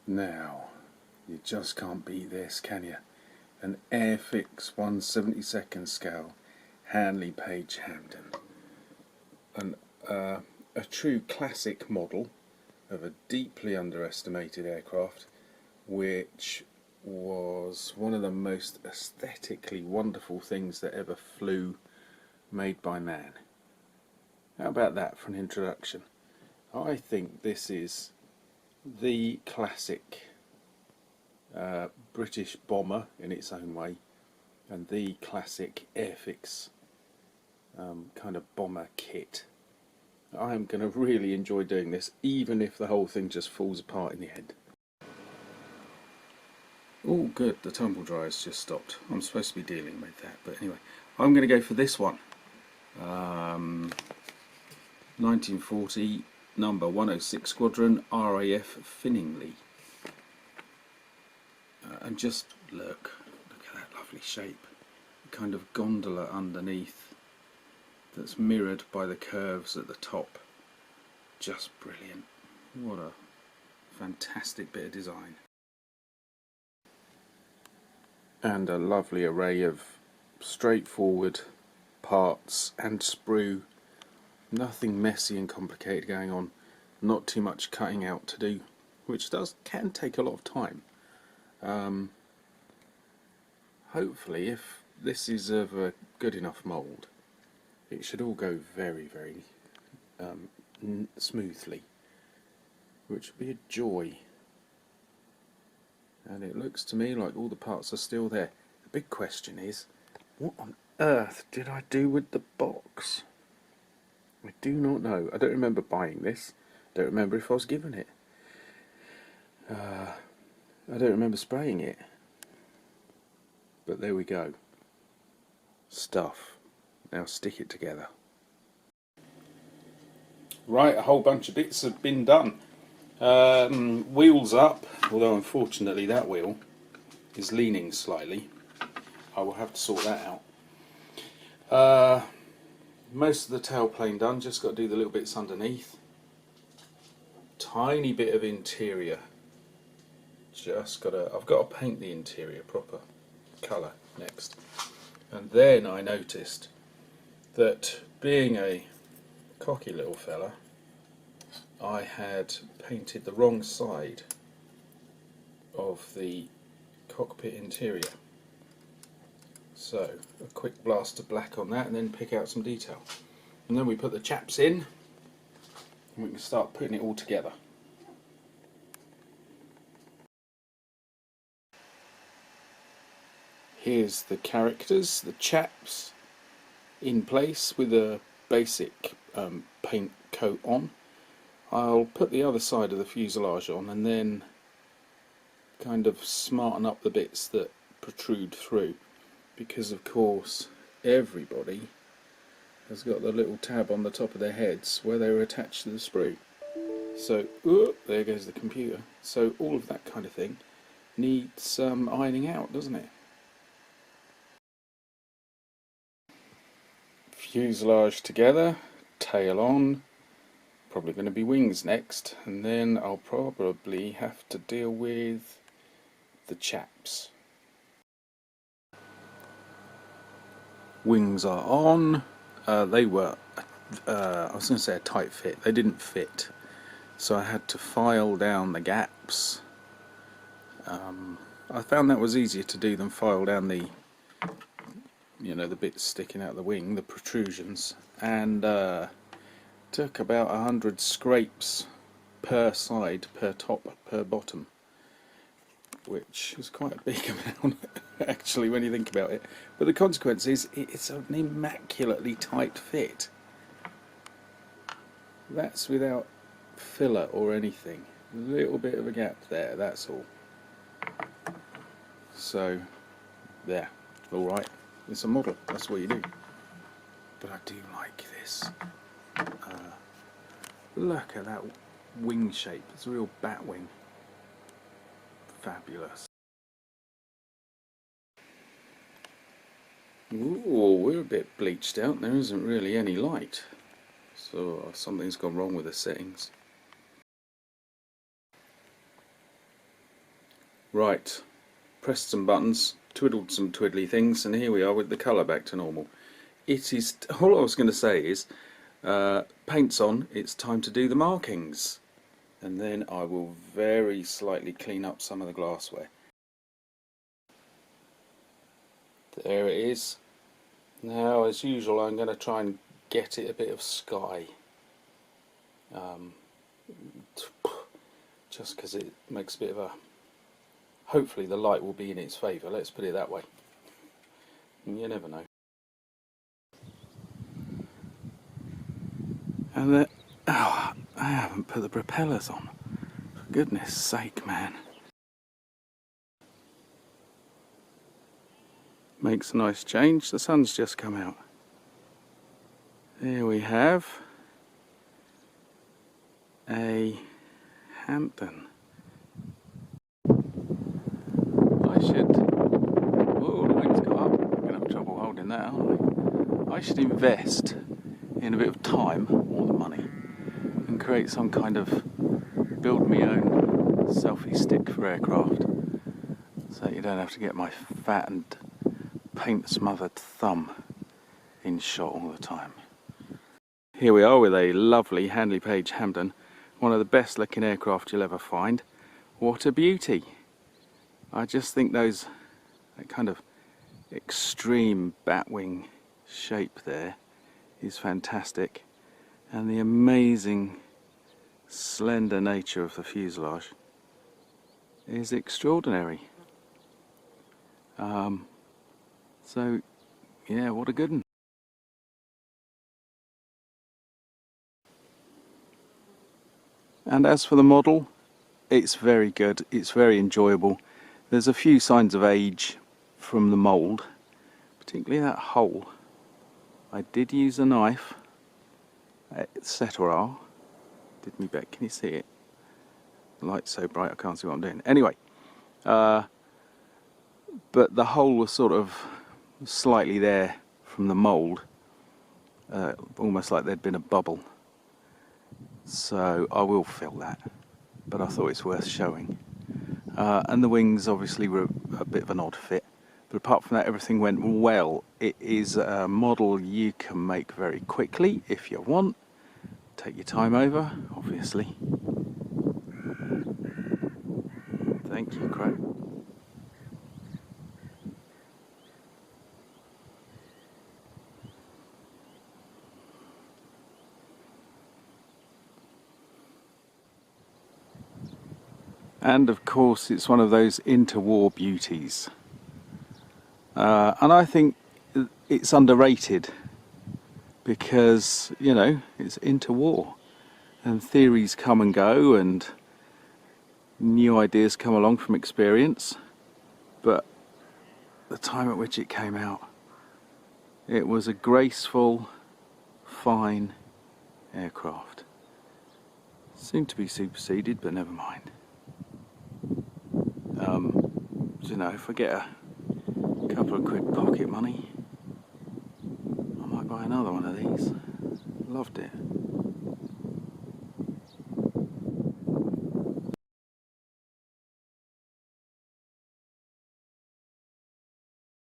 Now, you just can't beat this, can you? An Airfix 1/72 scale Handley page Hampden. A true classic model of a deeply underestimated aircraft, which was one of the most aesthetically wonderful things that ever flew, made by man. How about that for an introduction? I think this is the classic British bomber in its own way, and the classic Airfix kind of bomber kit. I'm going to really enjoy doing this, even if the whole thing just falls apart in the end. Oh good, the tumble dryer's just stopped. I'm supposed to be dealing with that, but anyway, I'm going to go for this one. 1940, number 106 Squadron, RAF Finningley. And just look at that lovely shape. A kind of gondola underneath that's mirrored by the curves at the top. Just brilliant. What a fantastic bit of design. And a lovely array of straightforward parts and sprue. Nothing messy and complicated going on. Not too much cutting out to do, which can take a lot of time. Hopefully, if this is of a good enough mould, it should all go very, very smoothly, which would be a joy. And it looks to me like all the parts are still there. The big question is, what on earth did I do with the box? I do not know. I don't remember buying this. I don't remember if I was given it. I don't remember spraying it. But there we go. Stuff. Now stick it together. Right, a whole bunch of bits have been done. Wheels up, although unfortunately that wheel is leaning slightly. I will have to sort that out. Most of the tailplane done, just got to do the little bits underneath. Tiny bit of interior. I've got to paint the interior proper colour next. And then I noticed that, being a cocky little fella, I had painted the wrong side of the cockpit interior. So a quick blast of black on that, and then pick out some detail. And then we put the chaps in, and we can start putting it all together. Here's the characters, the chaps, in place with a basic paint coat on. I'll put the other side of the fuselage on and then kind of smarten up the bits that protrude through, because of course everybody has got the little tab on the top of their heads where they were attached to the sprue. So, there goes the computer. So all of that kind of thing needs ironing out, doesn't it? Fuselage together, tail on, probably going to be wings next, and then I'll probably have to deal with the chaps. Wings are on. They were, I was going to say a tight fit, they didn't fit, so I had to file down the gaps. I found that was easier to do than file down the the bits sticking out the wing, the protrusions, and took about 100 scrapes per side, per top, per bottom, which is quite a big amount actually when you think about it. But the consequence is it's an immaculately tight fit. That's without filler or anything. A little bit of a gap there, that's all. So there, alright. It's a model, that's what you do. But I do like this. Look at that wing shape, it's a real bat wing. Fabulous. Ooh, we're a bit bleached out, there isn't really any light. So something's gone wrong with the settings. Right, pressed some buttons, twiddled some twiddly things, and here we are with the colour back to normal. It is, all I was going to say is, paint's on, it's time to do the markings. And then I will very slightly clean up some of the glassware. There it is. Now, as usual, I'm going to try and get it a bit of sky. Just because it makes a bit of a... Hopefully the light will be in its favour, let's put it that way. You never know. And then... Oh, I haven't put the propellers on. For goodness sake, man. Makes a nice change. The sun's just come out. There we have a Hampden. I should... Oh, the wings got up. I'm going to have trouble holding that, aren't I? I should invest in a bit of time, or the money, and create some kind of build me own selfie stick for aircraft, so you don't have to get my fat and paint smothered thumb in shot all the time. Here we are with a lovely Handley Page Hampden, one of the best looking aircraft you'll ever find. What a beauty! I just think that kind of extreme batwing shape there is fantastic, and the amazing slender nature of the fuselage is extraordinary. So yeah, what a good one. And as for the model, it's very good, it's very enjoyable. There's a few signs of age from the mould, particularly that hole. I did use a knife, etc. Did me back, can you see it? The light's so bright I can't see what I'm doing. Anyway, but the hole was sort of slightly there from the mould, almost like there'd been a bubble. So I will fill that, but I thought it's worth showing. And the wings obviously were a bit of an odd fit, but apart from that everything went well. It is a model you can make very quickly if you want. Take your time over, obviously. Thank you, Crow. And of course it's one of those interwar beauties. And I think it's underrated because, you know, it's interwar and theories come and go and new ideas come along from experience, but the time at which it came out, it was a graceful, fine aircraft. Seemed to be superseded, but never mind. You know, if I get a couple of quid pocket money, I might buy another one of these. Loved it.